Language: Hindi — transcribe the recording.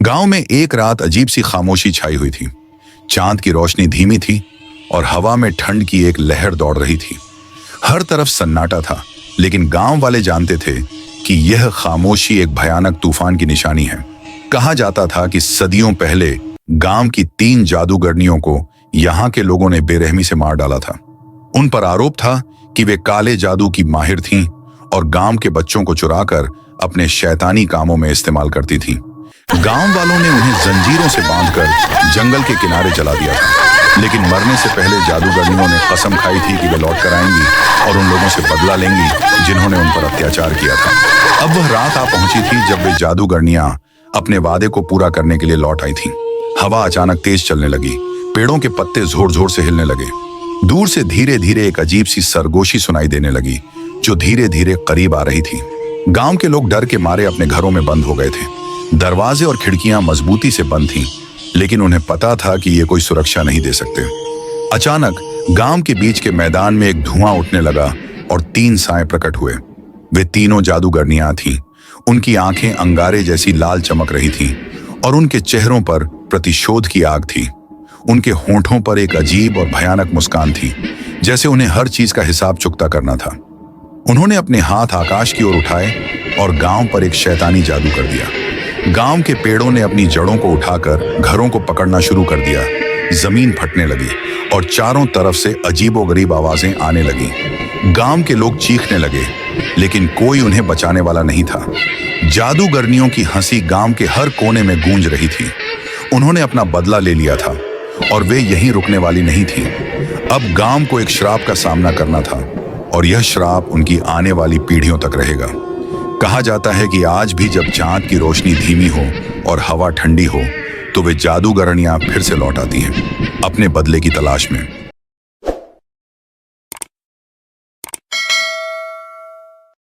गांव में एक रात अजीब सी खामोशी छाई हुई थी। चांद की रोशनी धीमी थी और हवा में ठंड की एक लहर दौड़ रही थी। हर तरफ सन्नाटा था, लेकिन गांव वाले जानते थे कि यह खामोशी एक भयानक तूफान की निशानी है। कहा जाता था कि सदियों पहले गांव की 3 जादूगरनियों को यहाँ के लोगों ने बेरहमी से मार डाला था। उन पर आरोप था कि वे काले जादू की माहिर थीं और गांव के बच्चों को चुराकर अपने शैतानी कामों में इस्तेमाल करती थीं। गांव वालों ने उन्हें जंजीरों से बांधकर जंगल के किनारे जला दिया था, लेकिन मरने से पहले जादूगरनियों ने कसम खाई थी कि वे लौट कर आएंगी और उन लोगों से बदला लेंगी जिन्होंने उन पर अत्याचार किया था। अब वह रात आ पहुंची थी जब वे जादूगरनियां अपने वादे को पूरा करने के लिए लौट आई थीं। हवा अचानक तेज चलने लगी, पेड़ों के पत्ते जोर जोर से हिलने लगे। दूर से धीरे धीरे एक अजीब सी सरगोशी सुनाई देने लगी, जो धीरे धीरे करीब आ रही थी। गांव के लोग डर के मारे अपने घरों में बंद हो गए थे। दरवाजे और खिड़कियां मजबूती से बंद थीं, लेकिन उन्हें पता था कि ये कोई सुरक्षा नहीं दे सकते। अचानक गांव के बीच के मैदान में एक धुआं उठने लगा और 3 साएं प्रकट हुए। वे तीनों जादूगरनियां थीं। उनकी आंखें अंगारे जैसी लाल चमक रही थीं और उनके चेहरों पर प्रतिशोध की आग थी। उनके होंठों पर एक अजीब और भयानक मुस्कान थी, जैसे उन्हें हर चीज का हिसाब चुकता करना था। उन्होंने अपने हाथ आकाश की ओर उठाए और गांव पर एक शैतानी जादू कर दिया। गांव के पेड़ों ने अपनी जड़ों को उठाकर घरों को पकड़ना शुरू कर दिया। जमीन फटने लगी और चारों तरफ से अजीबोगरीब आवाजें आने लगी। गांव के लोग चीखने लगे, लेकिन कोई उन्हें बचाने वाला नहीं था। जादूगरनियों की हंसी गांव के हर कोने में गूंज रही थी। उन्होंने अपना बदला ले लिया था और वे यहीं रुकने वाली नहीं थी। अब गांव को एक श्राप का सामना करना था और यह श्राप उनकी आने वाली पीढ़ियों तक रहेगा। कहा जाता है कि आज भी जब चांद की रोशनी धीमी हो और हवा ठंडी हो, तो वे जादूगरनियां फिर से लौट आती हैं अपने बदले की तलाश में।